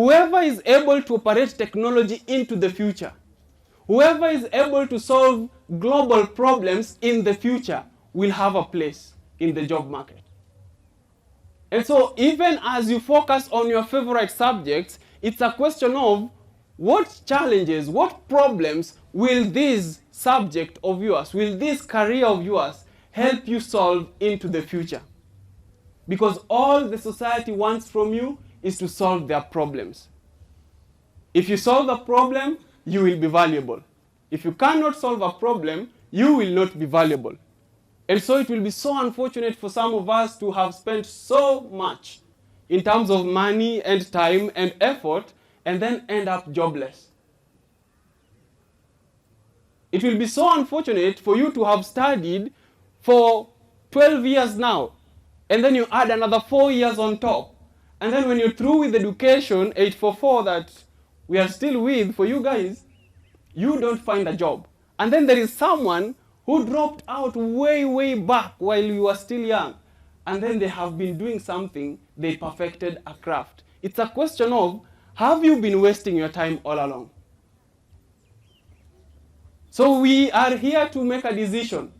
whoever is able to operate technology into the future, whoever is able to solve global problems in the future will have a place in the job market. And so even as you focus on your favorite subjects, it's a question of what challenges, what problems will this subject of yours, will this career of yours help you solve into the future? Because all the society wants from you is to solve their problems. If you solve a problem, you will be valuable. If you cannot solve a problem, you will not be valuable. And so it will be so unfortunate for some of us to have spent so much in terms of money and time and effort and then end up jobless. It will be so unfortunate for you to have studied for 12 years now, and then you add another 4 years on top. And then when you're through with education, 844 that we are still with for you guys, you don't find a job. And then there is someone who dropped out way back while you were still young. And then they have been doing something, they perfected a craft. It's a question of, have you been wasting your time all along? So we are here to make a decision.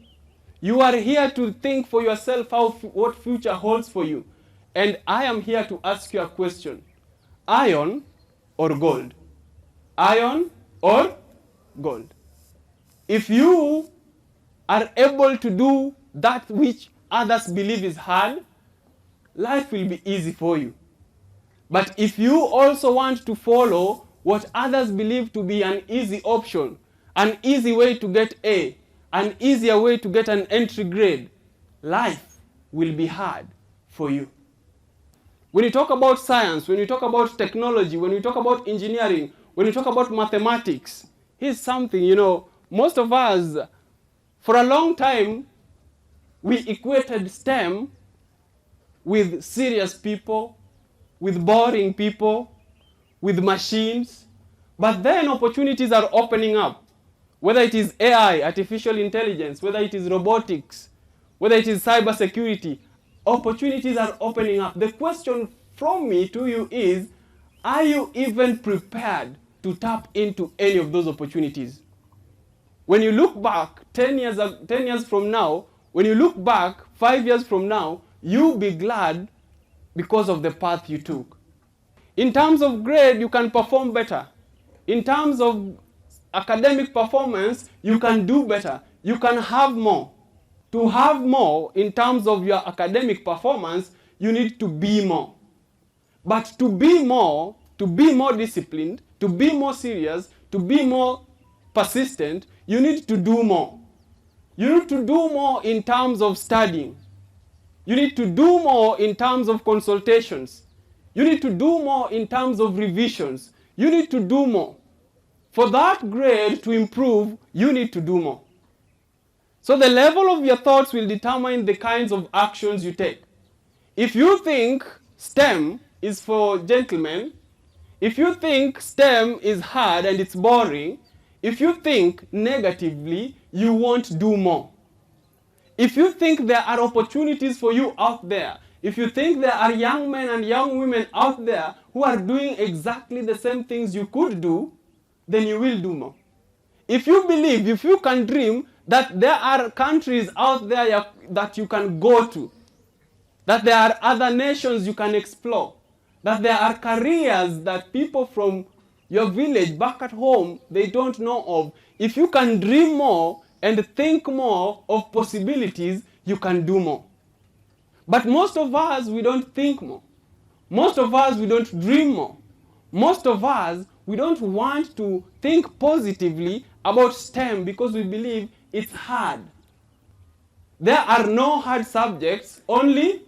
You are here to think for yourself what future holds for you. And I am here to ask you a question. Iron or gold? Iron or gold? If you are able to do that which others believe is hard, life will be easy for you. But if you also want to follow what others believe to be an easy option, an easy way to get A, an easier way to get an entry grade, life will be hard for you. When you talk about science, when you talk about technology, when you talk about engineering, when you talk about mathematics, here's something, most of us, for a long time, we equated STEM with serious people, with boring people, with machines. But then opportunities are opening up. Whether it is AI, artificial intelligence, whether it is robotics, whether it is cybersecurity, opportunities are opening up. The question from me to you is, are you even prepared to tap into any of those opportunities? When you look back 10 years from now, when you look back 5 years from now, you'll be glad because of the path you took. In terms of grade, you can perform better. In terms of academic performance, you can do better. You can have more. To have more in terms of your academic performance, you need to be more. But to be more disciplined, to be more serious, to be more persistent, you need to do more. You need to do more in terms of studying. You need to do more in terms of consultations. You need to do more in terms of revisions. You need to do more. For that grade to improve, you need to do more. So the level of your thoughts will determine the kinds of actions you take. If you think STEM is for gentlemen, if you think STEM is hard and it's boring, if you think negatively, you won't do more. If you think there are opportunities for you out there, if you think there are young men and young women out there who are doing exactly the same things you could do, then you will do more. If you believe, if you can dream that there are countries out there that you can go to, that there are other nations you can explore, that there are careers that people from your village back at home, they don't know of. If you can dream more and think more of possibilities, you can do more. But most of us, we don't think more. Most of us, we don't dream more. Most of us, we don't want to think positively about STEM because we believe it's hard. There are no hard subjects, only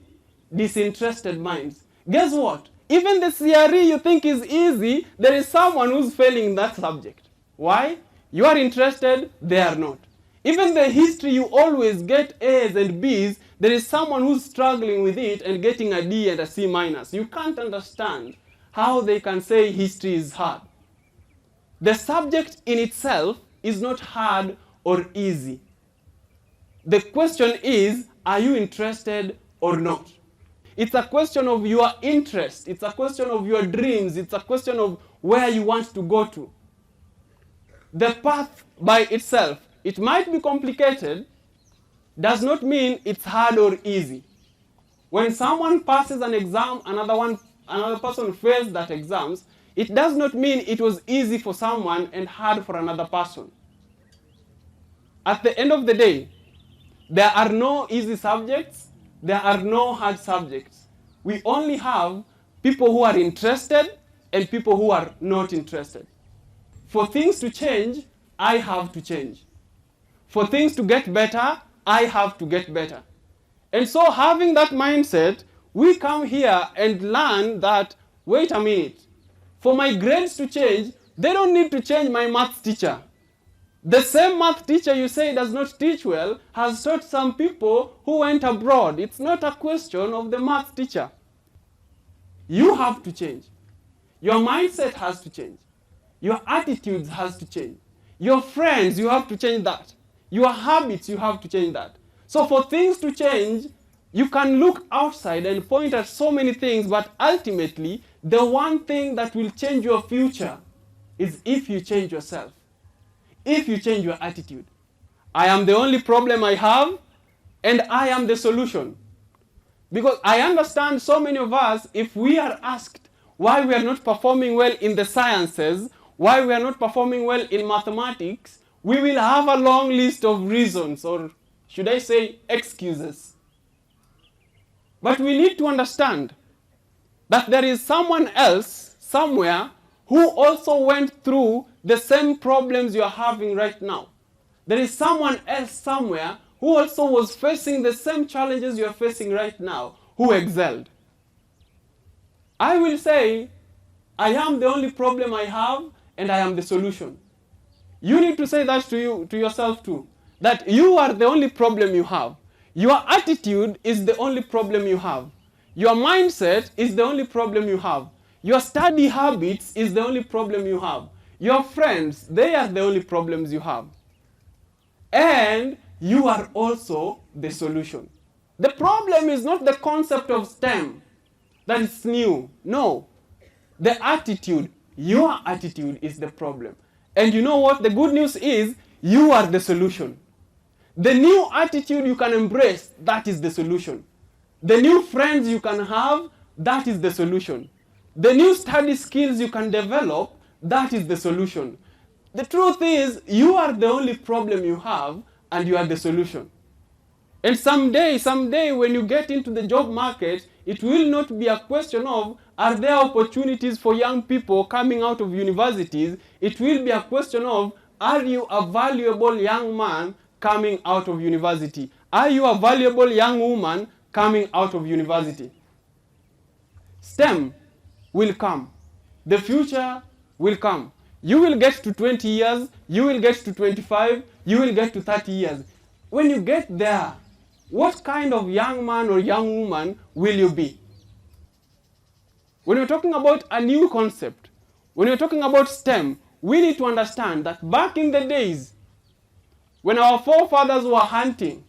disinterested minds. Guess what? Even the CRE you think is easy, there is someone who's failing that subject. Why? You are interested, they are not. Even the history you always get A's and B's, there is someone who's struggling with it and getting a D and a C minus. You can't understand how they can say history is hard. The subject in itself is not hard or easy. The question is, are you interested or not? It's a question of your interest. It's a question of your dreams. It's a question of where you want to go to. The path by itself, it might be complicated, does not mean it's hard or easy. When someone passes an exam, another person fails that exams, it does not mean it was easy for someone and hard for another person. At the end of the day, there are no easy subjects, there are no hard subjects. We only have people who are interested and people who are not interested. For things to change, I have to change. For things to get better, I have to get better. And so having that mindset, we come here and learn that, wait a minute, for my grades to change, they don't need to change my math teacher. The same math teacher you say does not teach well has taught some people who went abroad. It's not a question of the math teacher. You have to change. Your mindset has to change. Your attitudes has to change. Your friends, you have to change that. Your habits, you have to change that. So for things to change, you can look outside and point at so many things, but ultimately, the one thing that will change your future is if you change yourself. If you change your attitude. I am the only problem I have, and I am the solution. Because I understand so many of us, if we are asked why we are not performing well in the sciences, why we are not performing well in mathematics, we will have a long list of reasons, or should I say excuses. But we need to understand that there is someone else, somewhere, who also went through the same problems you are having right now. There is someone else somewhere who also was facing the same challenges you are facing right now, who excelled. I will say, I am the only problem I have, and I am the solution. You need to say that to yourself too, that you are the only problem you have. Your attitude is the only problem you have. Your mindset is the only problem you have. Your study habits is the only problem you have. Your friends, they are the only problems you have. And you are also the solution. The problem is not the concept of STEM, that is new. No. The attitude, your attitude is the problem. And you know what? The good news is, you are the solution. The new attitude you can embrace, that is the solution. The new friends you can have, that is the solution. The new study skills you can develop, that is the solution. The truth is, you are the only problem you have, and you are the solution. And someday when you get into the job market, it will not be a question of, are there opportunities for young people coming out of universities? It will be a question of, are you a valuable young man coming out of university? Are you a valuable young woman coming out of university? STEM will come. The future will come. You will get to 20 years, you will get to 25, you will get to 30 years. When you get there, what kind of young man or young woman will you be? When we're talking about a new concept, when we're talking about STEM, we need to understand that back in the days, when our forefathers were hunting,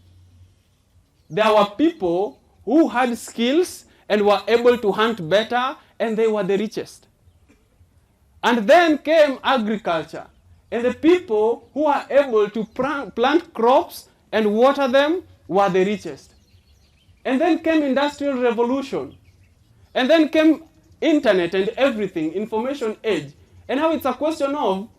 there were people who had skills and were able to hunt better, and they were the richest. And then came agriculture, and the people who are able to plant crops and water them were the richest. And then came industrial revolution, and then came internet and everything, information age. And now it's a question of,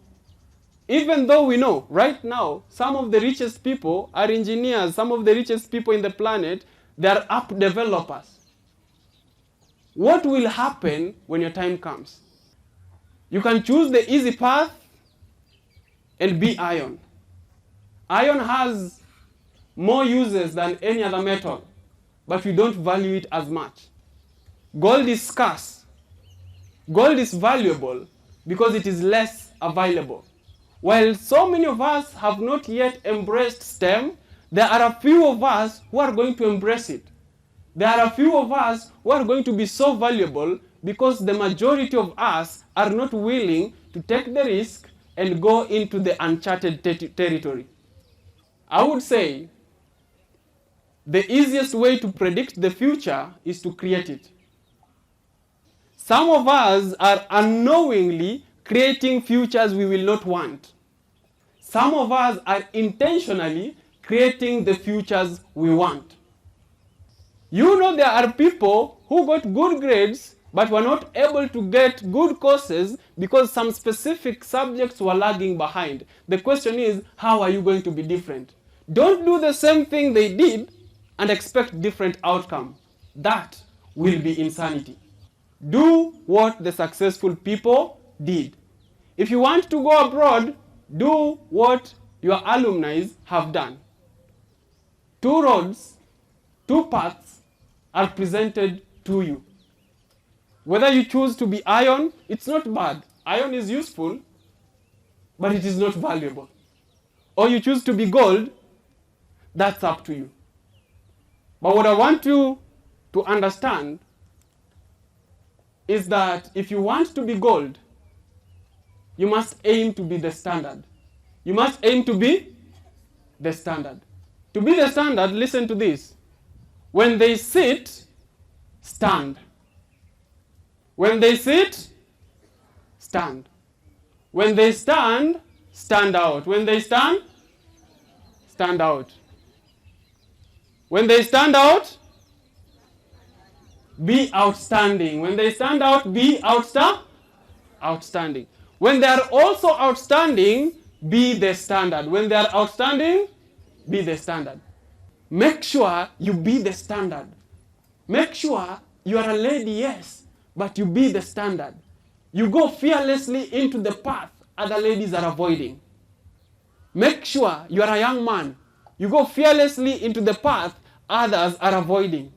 even though we know right now some of the richest people are engineers, some of the richest people in the planet, they are app developers. What will happen when your time comes? You can choose the easy path and be iron. Iron has more uses than any other metal, but we don't value it as much. Gold is scarce. Gold is valuable because it is less available. While so many of us have not yet embraced STEM, there are a few of us who are going to embrace it. There are a few of us who are going to be so valuable because the majority of us are not willing to take the risk and go into the uncharted territory. I would say The easiest way to predict the future is to create it. Some of us are unknowingly creating futures we will not want. Some of us are intentionally creating the futures we want. You know, there are people who got good grades but were not able to get good courses because some specific subjects were lagging behind. The question is, how are you going to be different? Don't do the same thing they did and expect different outcome. That will be insanity. Do what the successful people did. If you want to go abroad, do what your alumni have done. Two roads, two paths are presented to you. Whether you choose to be iron, it's not bad. Iron is useful, but it is not valuable. Or you choose to be gold, that's up to you. But what I want you to understand is that if you want to be gold, you must aim to be the standard. You must aim to be the standard. To be the standard, listen to this. When they sit, stand. When they sit, stand. When they stand, stand out. When they stand, stand out. When they stand out, be outstanding. When they stand out, be outstanding. When they are also outstanding, be the standard. When they are outstanding, be the standard. Make sure you be the standard. Make sure you are a lady, yes, but you be the standard. You go fearlessly into the path other ladies are avoiding. Make sure you are a young man. You go fearlessly into the path others are avoiding.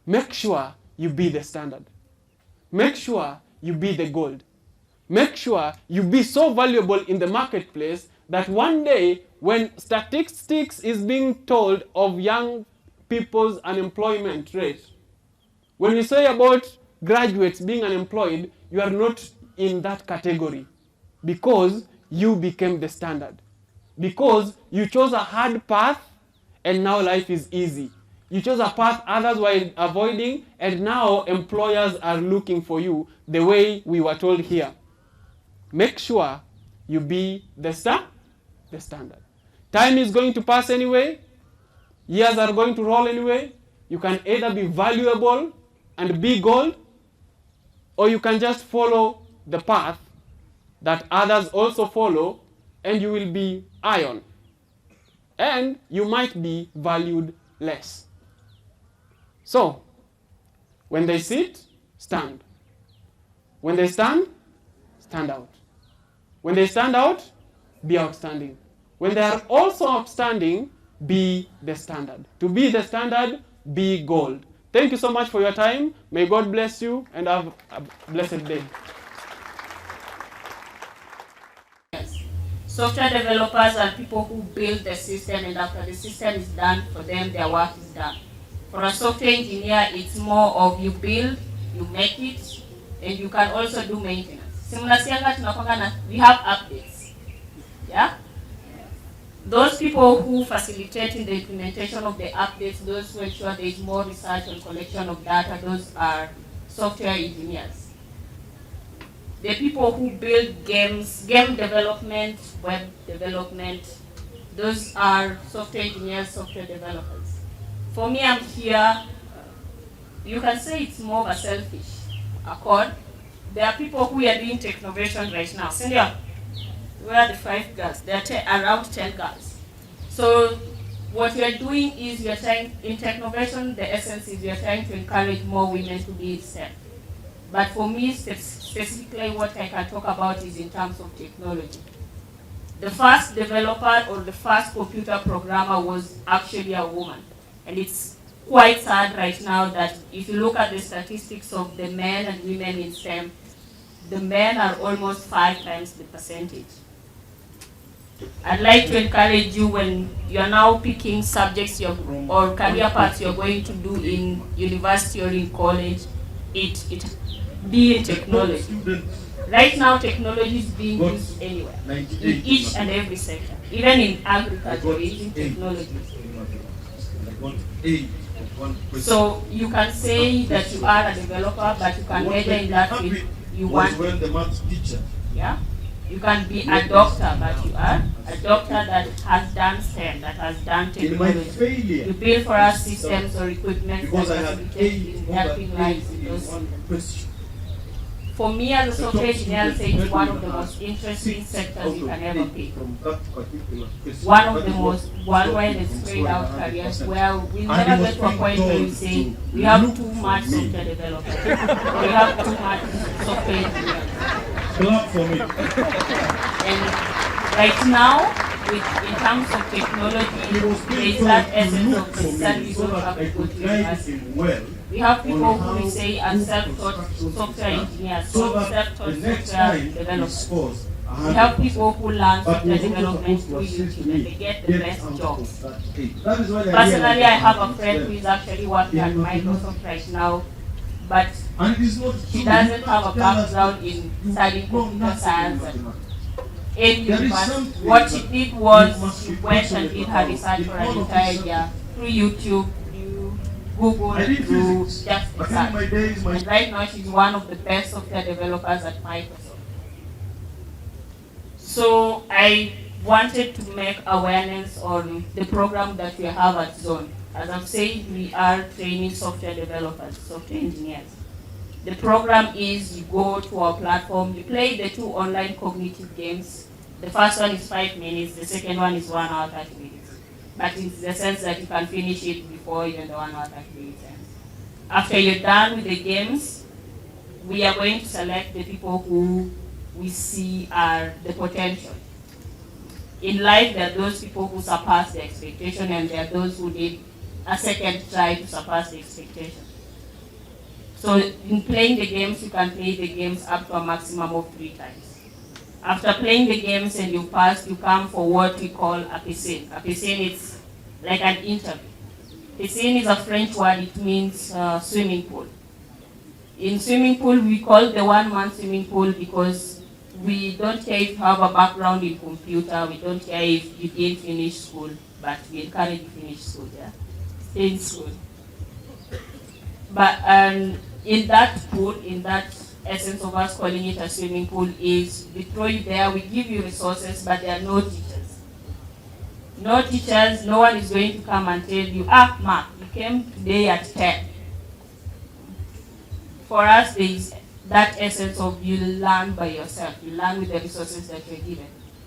Make sure you be the standard. Make sure you be the gold. Make sure you be so valuable in the marketplace that one day when statistics is being told of young people's unemployment rate, when you say about graduates being unemployed, you are not in that category because you became the standard. Because you chose a hard path and now life is easy. You chose a path others were avoiding and now employers are looking for you the way we were told here. Make sure you be the standard. Time is going to pass anyway. Years are going to roll anyway. You can either be valuable and be gold, or you can just follow the path that others also follow and you will be iron. And you might be valued less. So, when they sit, stand. When they stand, stand out. When they stand out, be outstanding. When they are also outstanding, be the standard. To be the standard, be gold. Thank you so much for your time. May God bless you and have a blessed day. Software developers are people who build the system, and after the system is done for them, their work is done. For a software engineer, it's more of you build, you make it, and you can also do maintenance. We have updates. Yeah? Those people who facilitate in the implementation of the updates, those who ensure there is more research and collection of data, those are software engineers. The people who build games, game development, web development, those are software engineers, software developers. For me, I'm here, you can say it's more of a selfish accord. There are people who are doing technovation right now. Senior, where are the 5 girls? There are around 10 girls. So what we are doing is we are trying, in technovation, the essence is we are trying to encourage more women to be in STEM. But for me, specifically what I can talk about is in terms of technology. The first developer or the first computer programmer was actually a woman. And it's quite sad right now that if you look at the statistics of the men and women in STEM, the men are almost 5 times the percentage. I'd like to encourage you when you're now picking subjects or career paths you're going to do in university or in college, it be in technology. Right now, technology is being used anywhere, in each and every sector. Even in agriculture, we're using technology. and I got 8 of one question. So you can say that you are a developer, but you can major in that field you want. When the math teacher, yeah, you can be a doctor, but you are a doctor that has done STEM, that has done technology. You build for us systems or equipment because I that had facilitate 8 in helping lives in in those. one question. For me as a software engineer, I'll say it's one of the most interesting sectors you can ever pick. From that particular question. One of the most worldwide and spread out careers where we'll never get to a point where we say we have too much software developers, or we have too much software engineers. Clap for me. And right now, in terms of technology, there is that essence of necessary you don't have to go to university. We have people who we say are self-taught software engineers, self-taught software developers. We have people who learn software development through YouTube and they get the best jobs. Personally, I have a friend who is actually working at Microsoft right now, but she doesn't have a background in studying computer science in university. What she did was she went and did her research for an entire year through YouTube, through Google, through just research. And right now she's one of the best software developers at Microsoft. So I wanted to make awareness on the program that we have at Zone. As I'm saying, we are training software developers, software engineers. The program is you go to our platform, you play the 2 online cognitive games. The first one is 5 minutes, the second one is 1 hour 30 minutes. But in the sense that you can finish it before even the 1 hour 30 minutes ends. After you're done with the games, we are going to select the people who we see are the potential. In life, there are those people who surpass the expectation and there are those who need a second try to surpass the expectation. So in playing the games, you can play the games up to a maximum of 3 times. After playing the games and you pass, you come for what we call a piscine. A piscine is like an interview. Piscine is a French word, it means swimming pool. In swimming pool, we call the 1-month swimming pool because we don't care if you have a background in computer, we don't care if you didn't finish school, but we encourage you to finish school, yeah? Stay in school. But in that pool, in that essence of us calling it a swimming pool is we throw you there, we give you resources, but there are no teachers. No teachers, no one is going to come and tell you, Mark, you came today at 10. For us, there is that essence of you learn by yourself. You learn with the resources that you're given.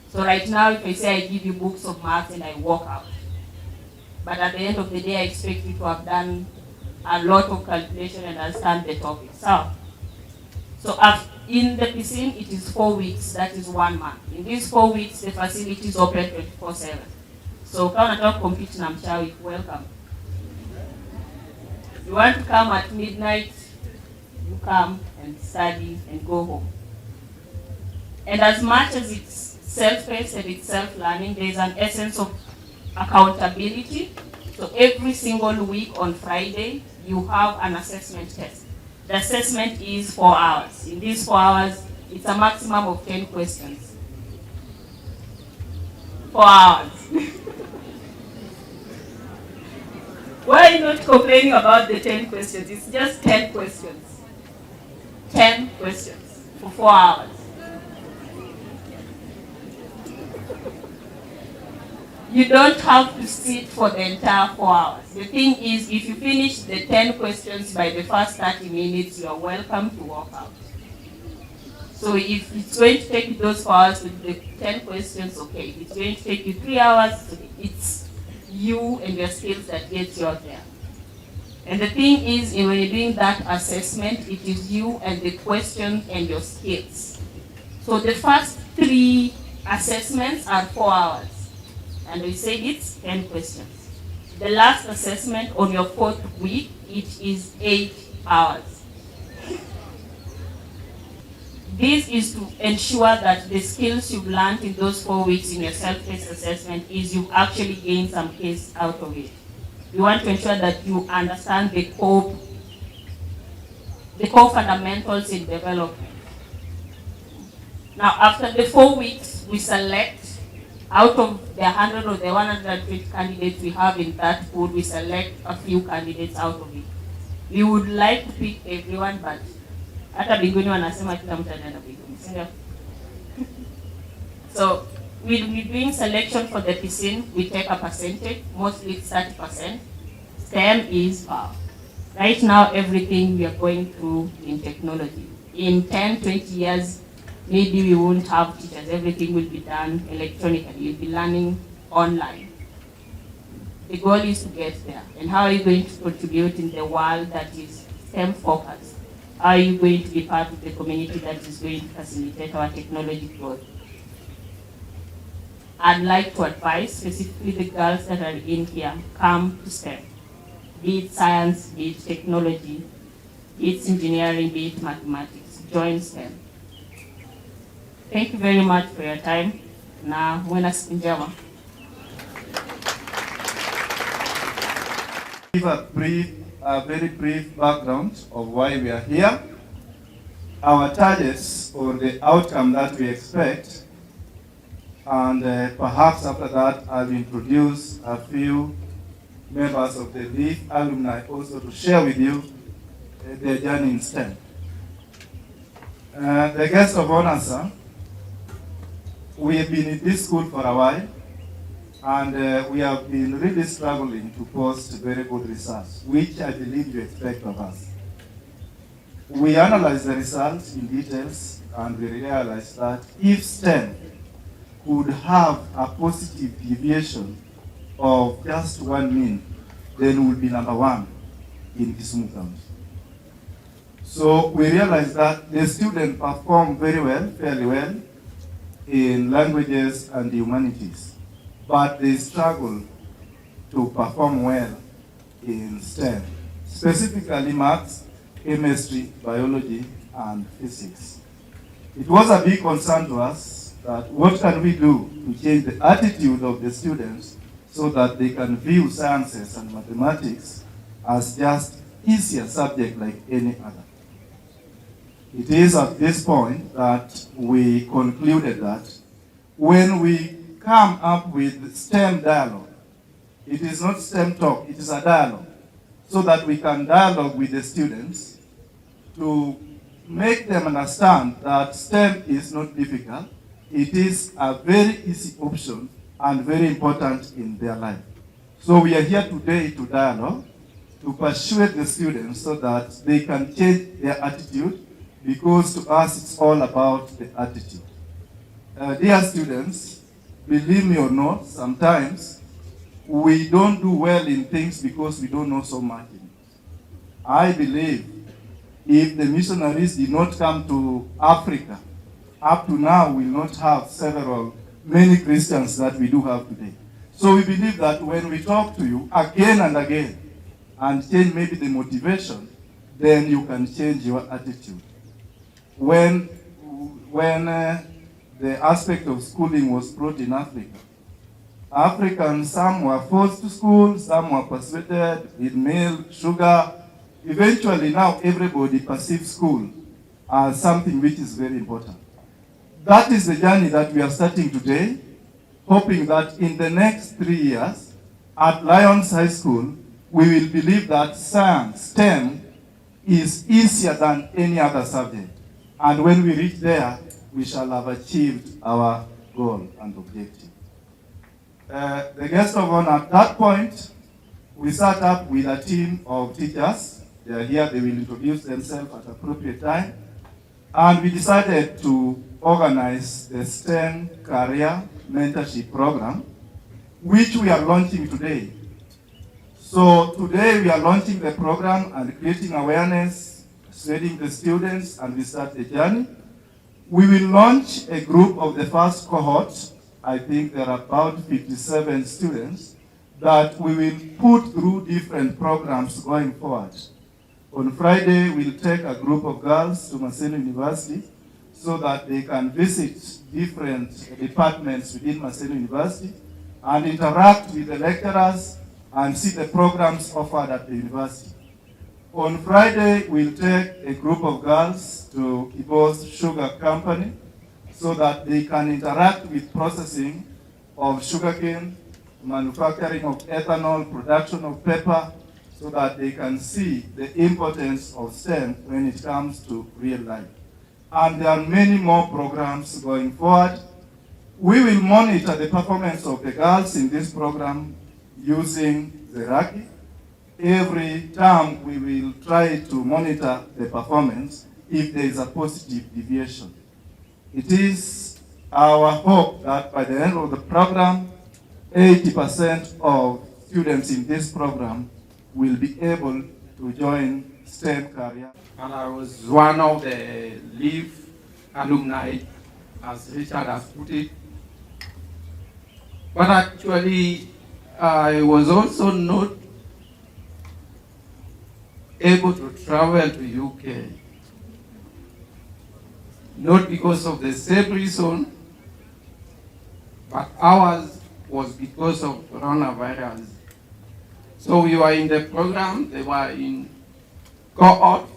So right now, if I say I give you books of math and I walk out, but at the end of the day, I expect you to have done a lot of calculation and understand the topic. So in the piscine, it is 4 weeks, that is 1 month. In these 4 weeks, the facility is open 24/7. So come and talk compete na mchawi, welcome. You want to come at midnight, you come and study and go home. And as much as it's self-paced and it's self-learning, there is an essence of accountability. So every single week on Friday, you have an assessment test. The assessment is 4 hours. In these 4 hours, it's a maximum of 10 questions. 4 hours. Why are you not complaining about the 10 questions? It's just 10 questions. 10 questions for 4 hours. You don't have to sit for the entire 4 hours. The thing is, if you finish the 10 questions by the first 30 minutes, you are welcome to walk out. So if it's going to take you those 4 hours with the 10 questions, okay. If it's going to take you 3 hours, it's you and your skills that gets you out there. And the thing is, when you're doing that assessment, it is you and the question and your skills. So the first 3 assessments are 4 hours. And we say it's 10 questions. The last assessment on your 4th week, it is 8 hours. This is to ensure that the skills you've learned in those 4 weeks in your self-paced assessment is you actually gain some case out of it. You want to ensure that you understand the core fundamentals in development. Now, after the 4 weeks, we select Out of the 100 or the 120 candidates we have in that pool, we select a few candidates out of it. We would like to pick everyone, but hata binguni wanasema kila mtu anaenda binguni, si ndio? So we'll be doing selection for the piscine. We take a percentage, mostly it's 30%. STEM is right now everything we are going through in technology. In 10, 20 years, maybe we won't have teachers. Everything will be done electronically. You'll be learning online. The goal is to get there. And how are you going to contribute in the world that is STEM focused? How are you going to be part of the community that is going to facilitate our technology growth? I'd like to advise specifically the girls that are in here, come to STEM. Be it science, be it technology, be it engineering, be it mathematics. Join STEM. Thank you very much for your time. Na mwena siku njema. Give a very brief background of why we are here, our targets or the outcome that we expect, and perhaps after that I'll introduce a few members of the LEAF alumni also to share with you their journey in STEM. The guest of honor, sir, we have been in this school for a while, and we have been really struggling to post very good results, which I believe you expect of us. We analyzed the results in details, and we realized that if STEM could have a positive deviation of just 1 mean, then we will be number 1 in Kisumu County. So we realized that the students perform very well, fairly well, in languages and humanities, but they struggle to perform well in STEM, specifically maths, chemistry, biology, and physics. It was a big concern to us that what can we do to change the attitude of the students so that they can view sciences and mathematics as just easier subject like any other. It is at this point that we concluded that when we come up with STEM dialogue, it is not STEM talk, it is a dialogue, so that we can dialogue with the students to make them understand that STEM is not difficult. It is a very easy option and very important in their life. So we are here today to dialogue, to persuade the students so that they can change their attitude, because to us it's all about the attitude. Dear students, believe me or not, sometimes we don't do well in things because we don't know so much in it. I believe if the missionaries did not come to Africa, up to now we will not have many Christians that we do have today. So we believe that when we talk to you again and again and change maybe the motivation, then you can change your attitude. When the aspect of schooling was brought in Africa, Africans, some were forced to school, some were persuaded with milk, sugar. Eventually now everybody perceives school as something which is very important. That is the journey that we are starting today, hoping that in the next 3 years at Lyons High School, we will believe that science, STEM, is easier than any other subject. And when we reach there, we shall have achieved our goal and objective. The guest of honor, at that point, we sat up with a team of teachers. They are here, they will introduce themselves at appropriate time. And we decided to organize the STEM Career Mentorship Program, which we are launching today. So today we are launching the program and creating awareness, persuading the students, and we start the journey. We will launch a group of the first cohort. I think there are about 57 students that we will put through different programs going forward. On Friday, we'll take a group of girls to Maseno University so that they can visit different departments within Maseno University and interact with the lecturers and see the programs offered at the university. On Friday, we'll take a group of girls to Kibo's Sugar Company so that they can interact with processing of sugarcane, manufacturing of ethanol, production of paper, so that they can see the importance of STEM when it comes to real life. And there are many more programs going forward. We will monitor the performance of the girls in this program using the Raki. Every term we will try to monitor the performance if there is a positive deviation. It is our hope that by the end of the program, 80% of students in this program will be able to join STEM career. And I was one of the LEAF alumni, as Richard has put it. But actually, I was also not able to travel to UK. Not because of the same reason, but ours was because of coronavirus. So we were in the program, they were in cohort.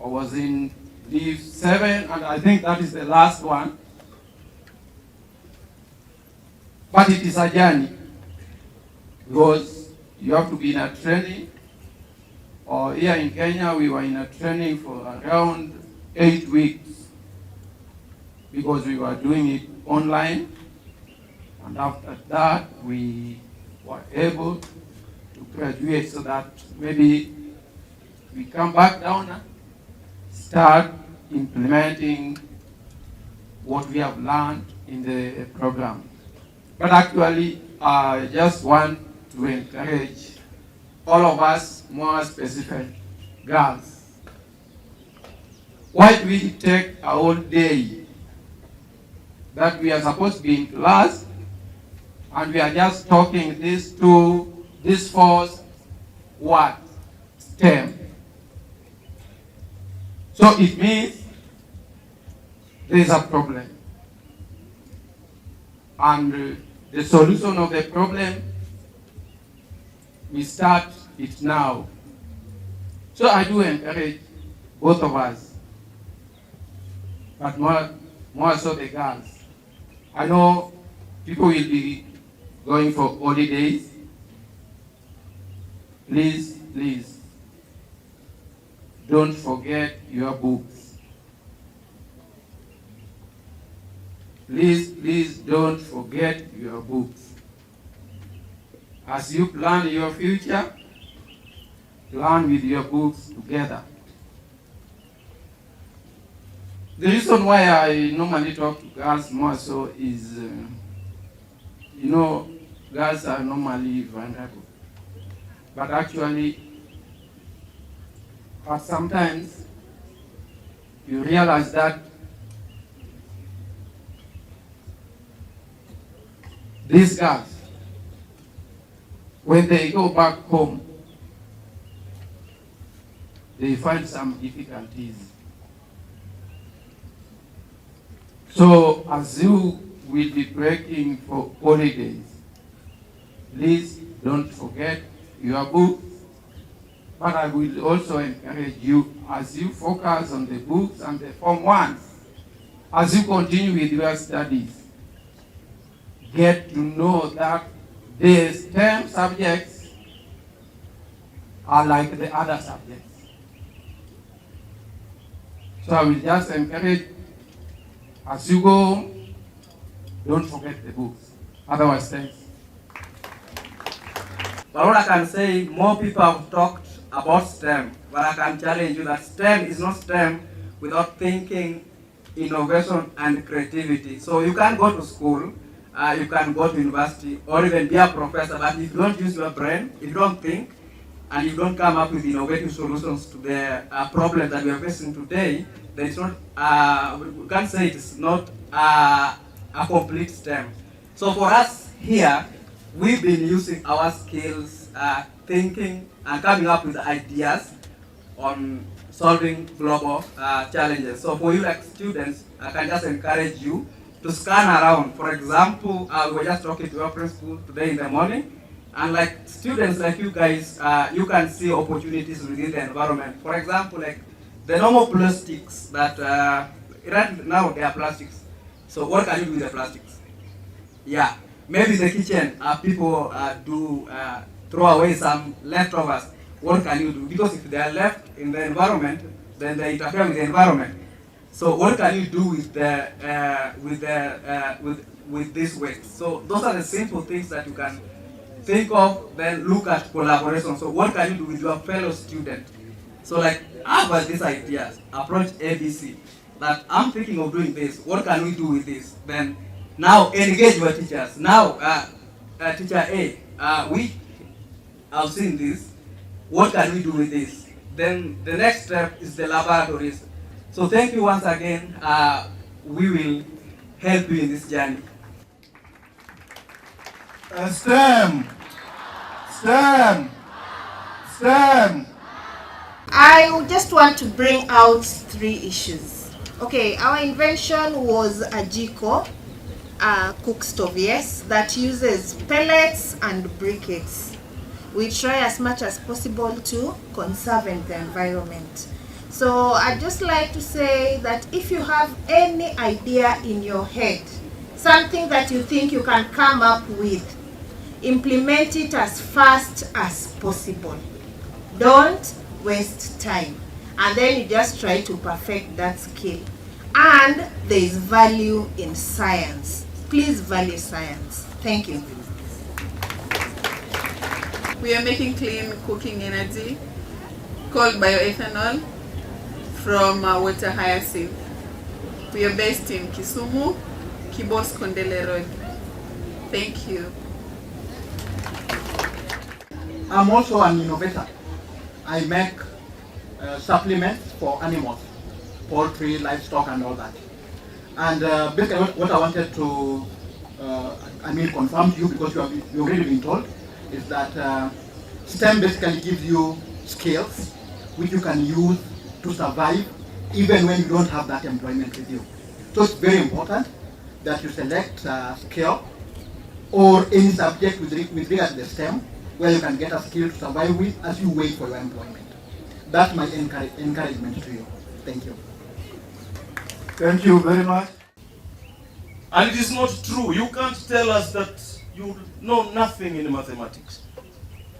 I was in leave 7, and I think that is the last one. But it is a journey, because you have to be in a training. Or here in Kenya, we were in a training for around 8 weeks, because we were doing it online. And after that, we were able to graduate, so that maybe we come back down and start implementing what we have learned in the program. But actually, I just want to encourage all of us, more specific girls. Why do we take a whole day that we are supposed to be in class, and we are just talking these four words, STEM? So it means there is a problem. And the solution of the problem, we start it now. So I do encourage both of us, but more so the girls. I know people will be going for holidays. Please, don't forget your books. Please don't forget your books. As you plan your future, plan with your books together. The reason why I normally talk to girls more so is, girls are normally vulnerable. But actually, sometimes you realize that these girls, when they go back home, they find some difficulties. So as you will be breaking for holidays, please don't forget your books. But I will also encourage you, as you focus on the books and the Form 1s, as you continue with your studies, get to know that the STEM subjects are like the other subjects. So I will just encourage, as you go, don't forget the books. Otherwise, thanks. But what I can say, more people have talked about STEM, but I can challenge you that STEM is not STEM without thinking, innovation, and creativity. So you can go to school, you can go to university, or even be a professor, but if you don't use your brain, if you don't think, and you don't come up with innovative solutions to the problems that we are facing today, then it's not, we can't say it's not a complete STEM. So for us here, we've been using our skills, thinking, and coming up with ideas on solving global challenges. So for you like students, I can just encourage you to scan around. For example, we were just talking to our principal today in the morning, and like students like you guys, you can see opportunities within the environment. For example, like the normal plastics that, right now they are plastics. So what can you do with the plastics? Yeah. maybe the kitchen, people do throw away some leftovers. What can you do? Because if they are left in the environment, then they interfere with the environment. So what can you do with with this waste? So those are the simple things that you can think of. Then look at collaboration. So what can you do with your fellow student? So like, how about these ideas? Approach ABC. That I'm thinking of doing this. What can we do with this? Then now engage your teachers. Now, teacher A, we have seen this. What can we do with this? Then the next step is the laboratories. So thank you once again. We will help you in this journey. STEM! STEM! STEM! I just want to bring out 3 issues. Okay, our invention was a jiko, a cook stove, yes, that uses pellets and briquettes. We try as much as possible to conserve the environment. So I'd just like to say that if you have any idea in your head, something that you think you can come up with, implement it as fast as possible. Don't waste time. And then you just try to perfect that skill. And there is value in science. Please value science. Thank you. We are making clean cooking energy called bioethanol from water hyacinth. We are based in Kisumu, Kibos Kondele Road. Thank you. I'm also an innovator. I make supplements for animals, poultry, livestock, and all that. And basically, what I wanted to, confirm to you, because you've already been told, is that STEM basically gives you skills which you can use to survive, even when you don't have that employment with you. So it's very important that you select a skill or any subject with regard to the STEM, where you can get a skill to survive with as you wait for your employment. That's my encouragement to you. Thank you. Thank you very much. And it is not true. You can't tell us that you know nothing in mathematics.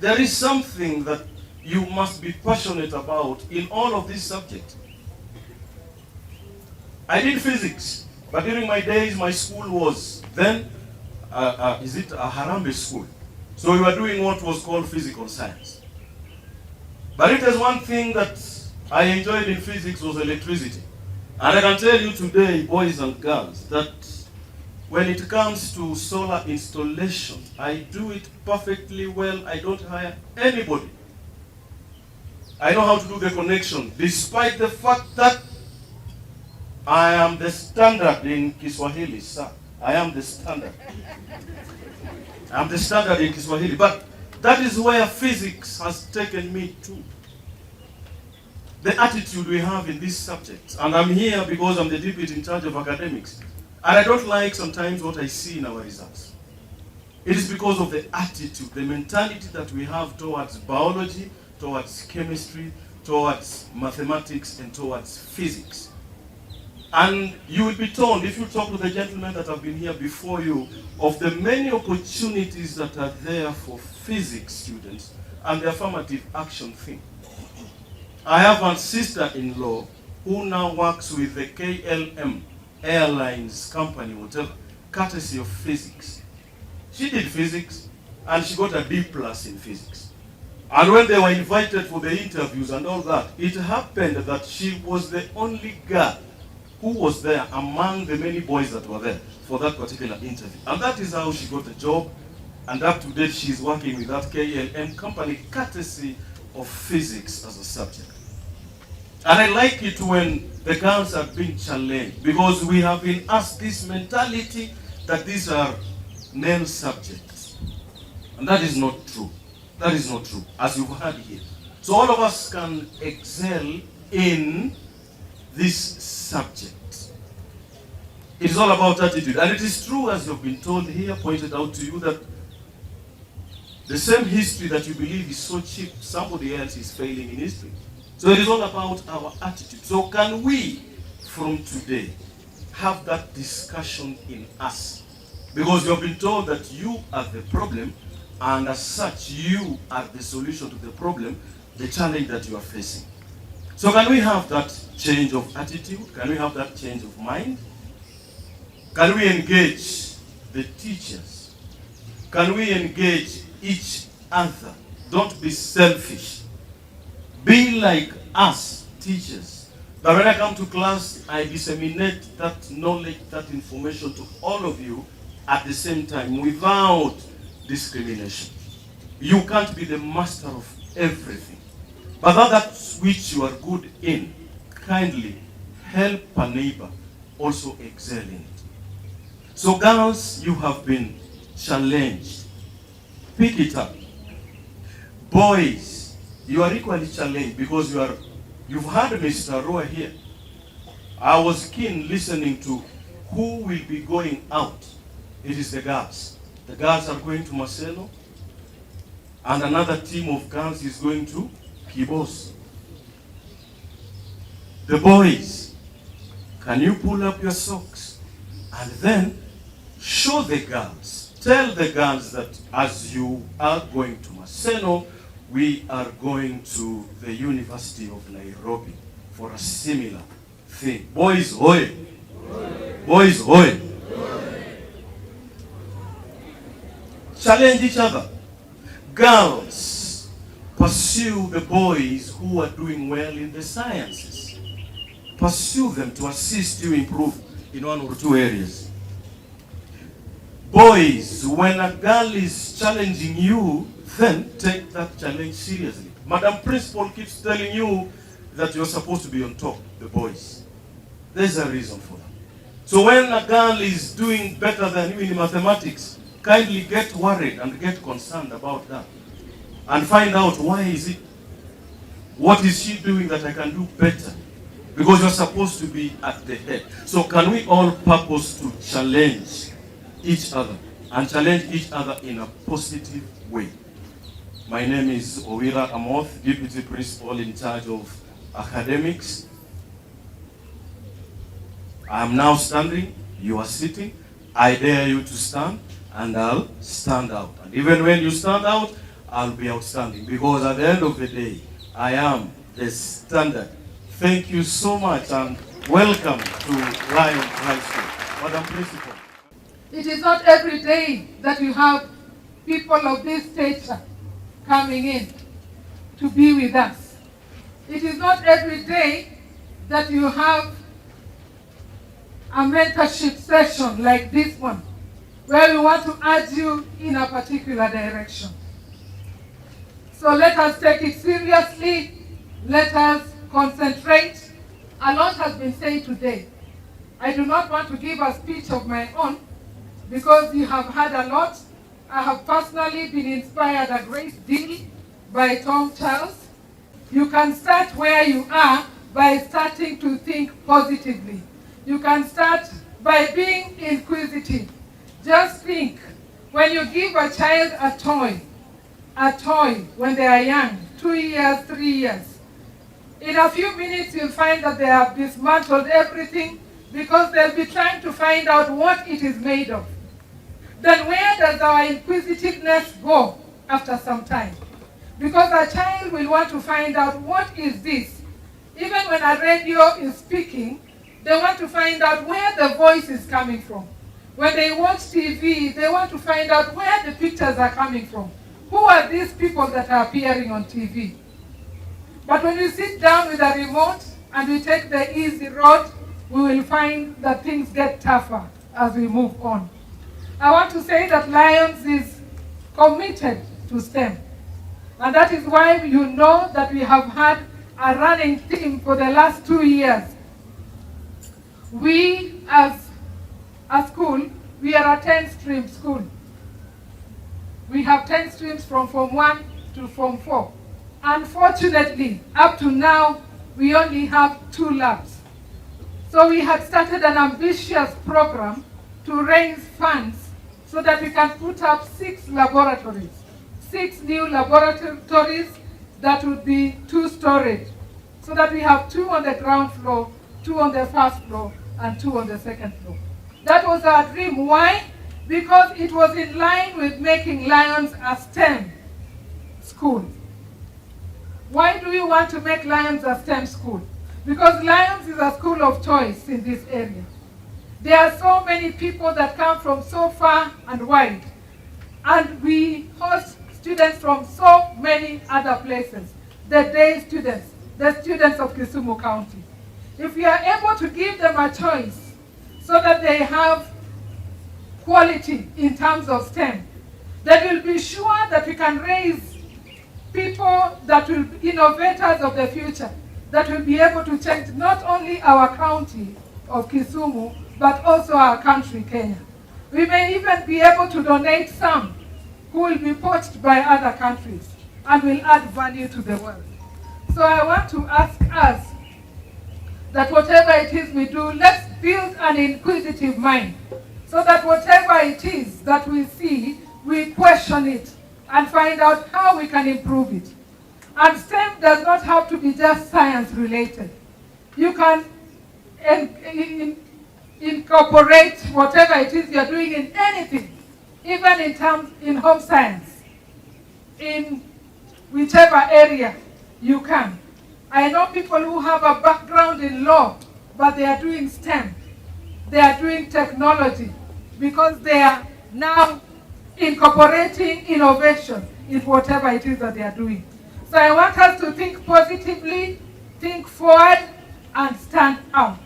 There is something that you must be passionate about in all of these subjects. I did physics, but during my days, my school was then, is it a Harambe school? So we were doing what was called physical science. But it is one thing that I enjoyed in physics was electricity. And I can tell you today, boys and girls, that when it comes to solar installation, I do it perfectly well. I don't hire anybody. I know how to do the connection, despite the fact that I am the standard in Kiswahili, sir. I am the standard. I'm the standard in Kiswahili. But that is where physics has taken me to. The attitude we have in these subjects. And I'm here because I'm the deputy in charge of academics. And I don't like sometimes what I see in our results. It is because of the attitude, the mentality that we have towards biology, towards chemistry, towards mathematics, and towards physics. And you will be told, if you talk to the gentlemen that have been here before you, of the many opportunities that are there for physics students and the affirmative action thing. I have a sister-in-law who now works with the KLM Airlines company, whatever, courtesy of physics. She did physics, and she got a D+ in physics. And when they were invited for the interviews and all that, it happened that she was the only girl who was there among the many boys that were there for that particular interview. And that is how she got a job, and up to date she's working with that KLM company, courtesy of physics as a subject. And I like it when the girls are being challenged, because we have been asked this mentality that these are male subjects. And that is not true. That is not true, as you've heard here. So all of us can excel in this subject. It is all about attitude. And it is true, as you've been told here, pointed out to you, that the same history that you believe is so cheap, somebody else is failing in history. So it is all about our attitude. So can we, from today, have that discussion in us? Because you have been told that you are the problem, and as such, you are the solution to the problem, the challenge that you are facing. So can we have that change of attitude? Can we have that change of mind? Can we engage the teachers? Can we engage each other? Don't be selfish. Be like us, teachers. That when I come to class, I disseminate that knowledge, that information to all of you at the same time without discrimination. You can't be the master of everything. But that which you are good in, kindly help a neighbor also excel in it. So girls, you have been challenged. Pick it up. Boys, you are equally challenged because you've had Mr. Roa here. I was keen listening to who will be going out. It is the girls. The girls are going to Maseno, and another team of girls is going to Kibos. The boys, can you pull up your socks and then show the girls, tell the girls that as you are going to Maseno, we are going to the University of Nairobi for a similar thing. Boys, hoy! Boys, hoy! Challenge each other. Girls, pursue the boys who are doing well in the sciences. Pursue them to assist you improve in one or two areas. Boys, when a girl is challenging you, then take that challenge seriously. Madam Principal keeps telling you that you're supposed to be on top, the boys. There's a reason for that. So when a girl is doing better than you in mathematics, kindly get worried and get concerned about that. And find out why is it, what is she doing that I can do better? Because you're supposed to be at the head. So can we all purpose to challenge each other and challenge each other in a positive way? My name is Owira Amoth, Deputy Principal in charge of academics. I am now standing, you are sitting. I dare you to stand, and I'll stand out. And even when you stand out, I'll be outstanding, because at the end of the day, I am the standard. Thank you so much, and welcome to Lion High School. Madam Principal. It is not every day that you have people of this stature coming in to be with us. It is not every day that you have a mentorship session like this one, where we want to urge you in a particular direction. So let us take it seriously. Let us concentrate. A lot has been said today. I do not want to give a speech of my own because you have had a lot. I have personally been inspired a great deal by Tom Charles. You can start where you are by starting to think positively. You can start by being inquisitive. Just think, when you give a child a toy when they are young, 2 years, 3 years, in a few minutes you'll find that they have dismantled everything because they'll be trying to find out what it is made of. Then where does our inquisitiveness go after some time? Because a child will want to find out, what is this? Even when a radio is speaking, they want to find out where the voice is coming from. When they watch TV, they want to find out where the pictures are coming from. Who are these people that are appearing on TV? But when we sit down with a remote and we take the easy road, we will find that things get tougher as we move on. I want to say that Lions is committed to STEM. And that is why you know that we have had a running theme for the last 2 years. We, as a school, we are a 10-stream school. We have 10 streams from Form 1 to Form 4. Unfortunately, up to now, we only have 2 labs. So we had started an ambitious program to raise funds so that we can put up 6 laboratories, 6 new laboratories that would be 2-storied, so that we have 2 on the ground floor, 2 on the first floor, and 2 on the second floor. That was our dream. Why? because it was in line with making Lions a STEM school. Why do you want to make Lions a STEM school? Because Lions is a school of choice in this area. There are so many people that come from so far and wide, and we host students from so many other places, the day students, the students of Kisumu County. If we are able to give them a choice so that they have quality in terms of STEM, then we'll be sure that we can raise people that will be innovators of the future, that will be able to change not only our county of Kisumu, but also our country, Kenya. We may even be able to donate some who will be poached by other countries and will add value to the world. So I want to ask us that whatever it is we do, let's build an inquisitive mind so that whatever it is that we see, we question it and find out how we can improve it. And STEM does not have to be just science related. You can incorporate whatever it is you're doing in anything, even in home science, in whichever area you can. I know people who have a background in law, but they are doing STEM. They are doing technology because they are now incorporating innovation in whatever it is that they are doing. So I want us to think positively, think forward, and stand out.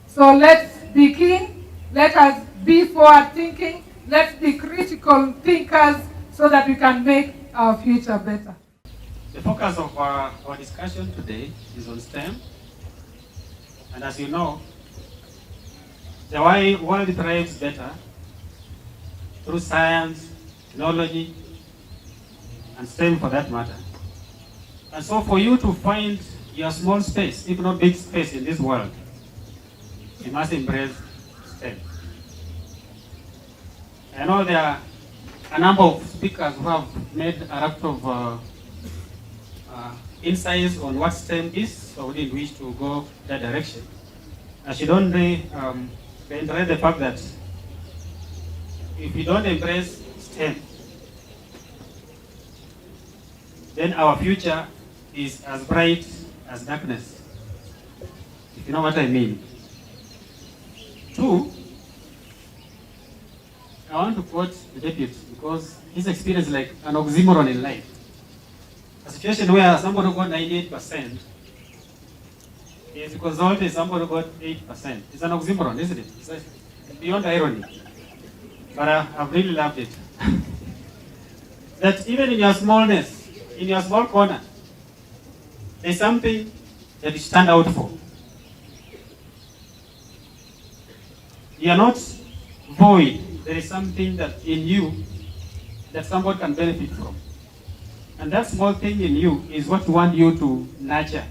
So let's begin. Let us be forward thinking. Let's be critical thinkers so that we can make our future better. The focus of our discussion today is on STEM. And as you know, the world thrives better through science, technology, and STEM for that matter. And so for you to find your small space, if not big space in this world, you must embrace STEM. I know there are a number of speakers who have made a lot of insights on what STEM is, so we didn't wish to go that direction. I should only reiterate the fact that if we don't embrace STEM, then our future is as bright as darkness, if you know what I mean. Two, I want to quote the deputy because his experience is like an oxymoron in life. A situation where somebody got 98% is because only somebody got 8%. It's an oxymoron, isn't it? It's beyond irony. But I've really loved it. That even in your smallness, in your small corner, there's something that you stand out for. You are not void. There is something that in you that somebody can benefit from. And that small thing in you is what we want you to nurture.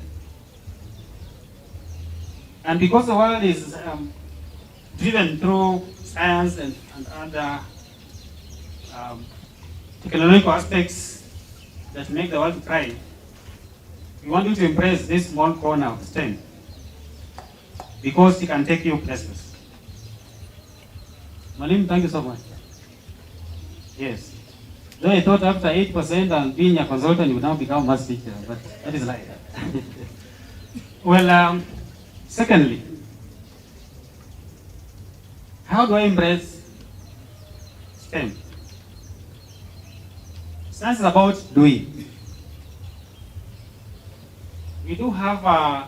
And because the world is driven through science and other technological aspects that make the world thrive, we want you to embrace this small corner of STEM because it can take you places. Malim, thank you so much. Yes. Though I thought after 8% and being a consultant, you would now become a math teacher, but that is like that. Well, secondly, how do I embrace STEM? Science is about doing. We do have a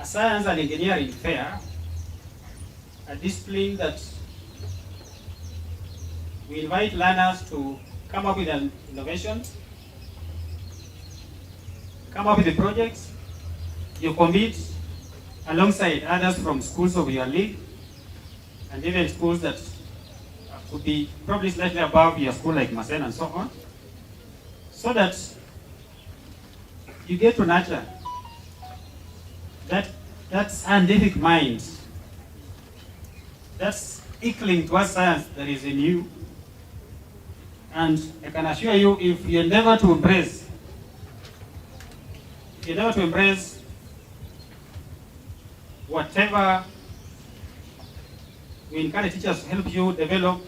science and engineering fair, a discipline that we invite learners to come up with an innovation, come up with the projects, you compete alongside others from schools of your league, and even schools that could be probably slightly above your school like Masen and so on, so that you get to nurture that scientific mind, that's inkling towards science that is in you. And I can assure you, if you endeavor to embrace whatever we encourage teachers to help you develop,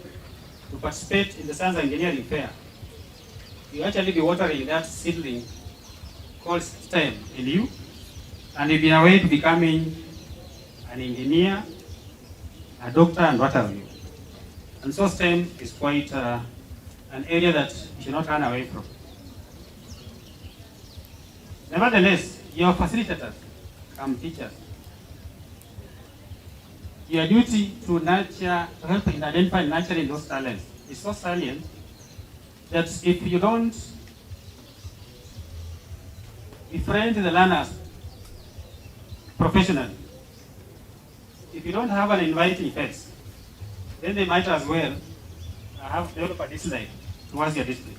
to participate in the science and engineering fair. You actually be watering that seedling called STEM in you, and you'll be away to becoming an engineer, a doctor, and what have you. And so STEM is quite an area that you should not run away from. Nevertheless, your facilitators, teachers, your duty to nurture, to help in identifying and nurturing those talents is so salient that if you don't befriend the learners professionally, if you don't have an inviting face, then they might as well have developed a dislike towards your discipline.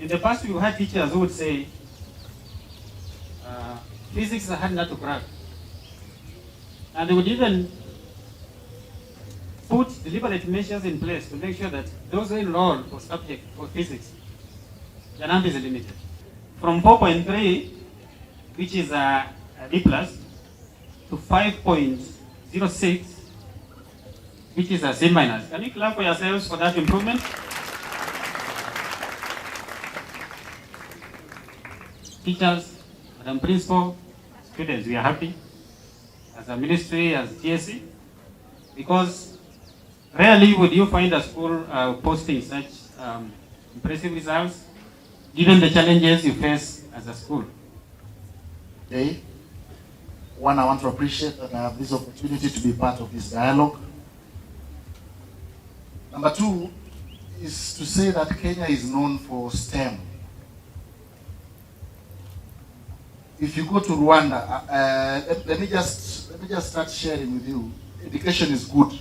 In the past, we had teachers who would say, physics is a hard nut to crack. And they would even put deliberate measures in place to make sure that those who enroll for subject for physics, the number is limited. From 4.3, which is a D+, to 5.06, which is a C-. Can you clap for yourselves for that improvement? Teachers, Madam Principal, students, we are happy as a ministry, as TSC, because rarely would you find a school posting such impressive results, given the challenges you face as a school. Today, one, I want to appreciate that I have this opportunity to be part of this dialogue. Number two is to say that Kenya is known for STEM. If you go to Rwanda, let me just start sharing with you. Education is good.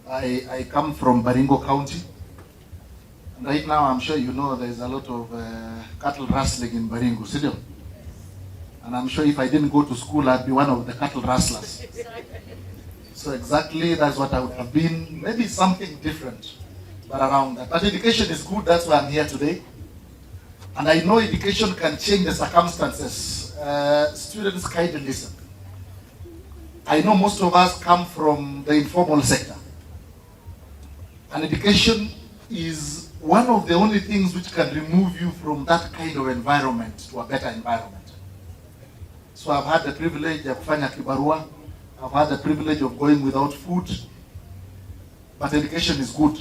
I come from Baringo County. And right now, I'm sure you know there's a lot of cattle rustling in Baringo, City. And I'm sure if I didn't go to school, I'd be one of the cattle rustlers. So exactly, that's what I would have been. Maybe something different, but around that. But education is good, that's why I'm here today. And I know education can change the circumstances. Students kindly listen. I know most of us come from the informal sector. And education is one of the only things which can remove you from that kind of environment to a better environment. So I've had the privilege of kufanya kibarua. I've had the privilege of going without food. But education is good.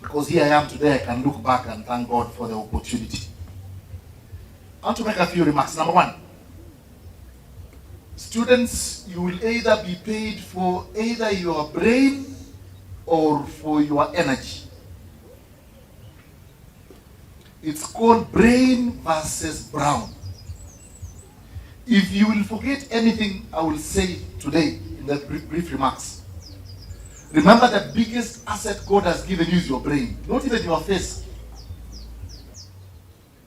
Because here I am today, I can look back and thank God for the opportunity. I want to make a few remarks. Number one, students, you will either be paid for either your brain or for your energy. It's called brain versus brown. If you will forget anything I will say today in the brief remarks, remember the biggest asset God has given you is your brain, not even your face.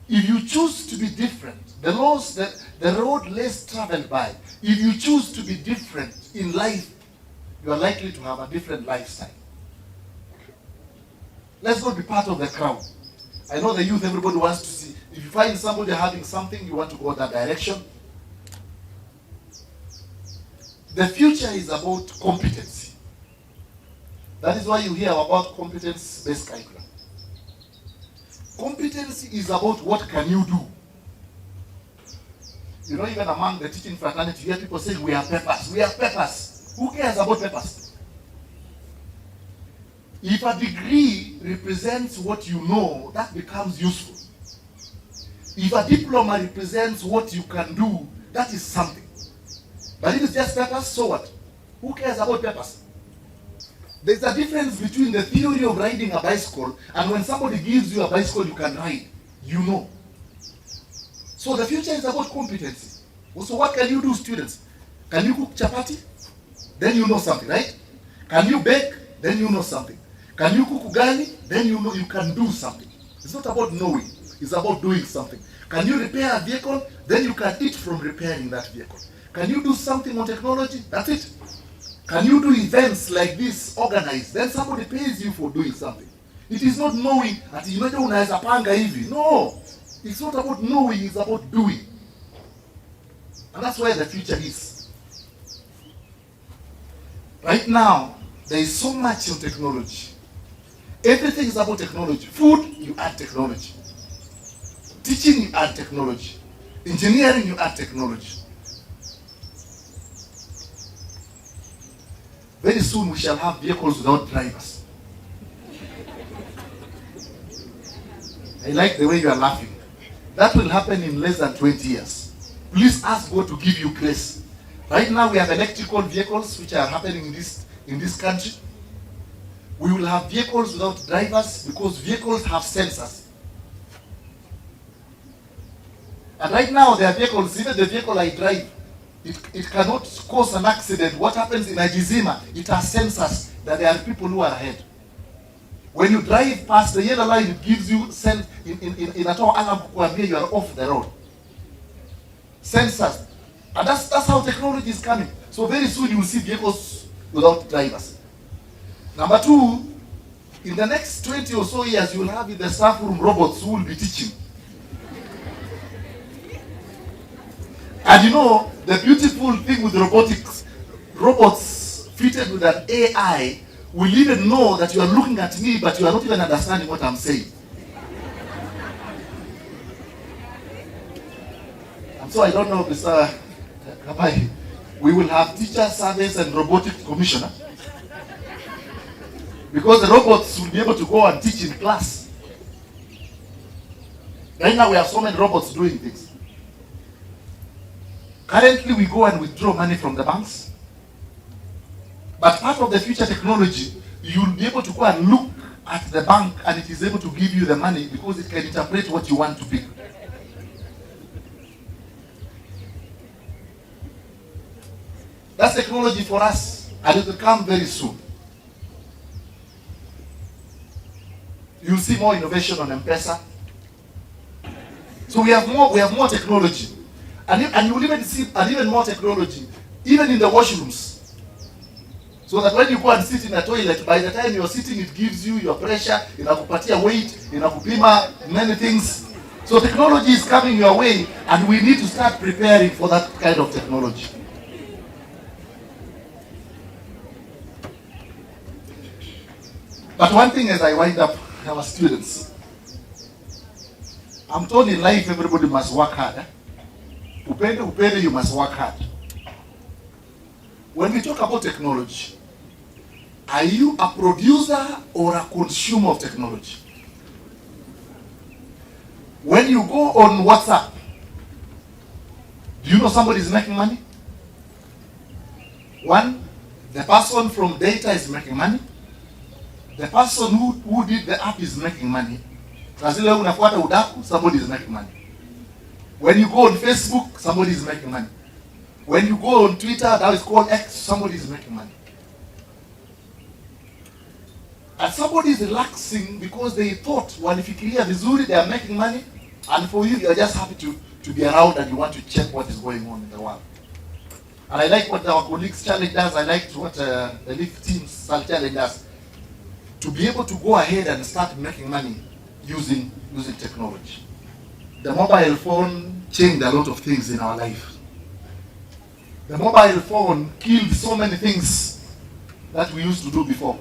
If you choose to be different, the road less traveled by, if you choose to be different in life, you are likely to have a different lifestyle. Let's not be part of the crowd. I know the youth, everybody wants to see. If you find somebody having something, you want to go that direction. The future is about competency. That is why you hear about competence-based curriculum. Competency is about what can you do. You know, even among the teaching fraternity, you hear people saying, we are peppers. We are peppers. Who cares about peppers? If a degree represents what you know, that becomes useful. If a diploma represents what you can do, that is something. But if it's just peppers, so what? Who cares about peppers? There's a difference between the theory of riding a bicycle and when somebody gives you a bicycle you can ride. You know. So the future is about competency. So what can you do, students? Can you cook chapati? Then you know something, right? Can you bake? Then you know something. Can you cook ugali? Then you know you can do something. It's not about knowing. It's about doing something. Can you repair a vehicle? Then you can eat from repairing that vehicle. Can you do something on technology? That's it. Can you do events like this organized? Then somebody pays you for doing something. It is not knowing that you know unaweza panga hivi. No. It's not about knowing, it's about doing. And that's where the future is. Right now, there is so much in technology. Everything is about technology. Food, you add technology. Teaching, you add technology. Engineering, you add technology. Very soon we shall have vehicles without drivers. I like the way you are laughing. That will happen in less than 20 years. Please ask God to give you grace. Right now we have electrical vehicles which are happening in this country. We will have vehicles without drivers because vehicles have sensors. And right now there are vehicles, even the vehicle I drive, it cannot cause an accident. What happens in Ajizima, it has sensors that there are people who are ahead. When you drive past the yellow line, it gives you sense in a tower alarm where you are off the road. Sensors. And that's how technology is coming. So very soon you will see vehicles without drivers. Number two, in the next 20 or so years, you will have in the staff room robots who will be teaching. And you know, the beautiful thing with robotics, robots fitted with an AI will even know that you are looking at me, but you are not even understanding what I'm saying. And so I don't know, Mr. Kapai, we will have teacher surveys and robotics commissioner. Because the robots will be able to go and teach in class. Right now we have so many robots doing things. Currently we go and withdraw money from the banks. But part of the future technology, you'll be able to go and look at the bank and it is able to give you the money because it can interpret what you want to pick. That's technology for us, and it will come very soon. You'll see more innovation on M-Pesa. So we have more technology. And you will even see even more technology, even in the washrooms. So that when you go and sit in a toilet, by the time you're sitting, it gives you your pressure, inakupatia weight, inakupima many things. So technology is coming your way, and we need to start preparing for that kind of technology. But one thing as I wind up our students, I'm told in life everybody must work hard. Upende, you must work hard. When we talk about technology, are you a producer or a consumer of technology? When you go on WhatsApp, do you know somebody is making money? One, the person from data is making money. The person who did the app is making money. Somebody is making money. When you go on Facebook, somebody is making money. When you go on Twitter, that is called X, somebody is making money. And somebody is relaxing because they thought, walifikiria vizuri, they are making money, and for you, you are just happy to be around and you want to check what is going on in the world. And I like what our colleagues challenge us. I like what the LIFT teams challenge us. To be able to go ahead and start making money using technology. The mobile phone changed a lot of things in our life. The mobile phone killed so many things that we used to do before.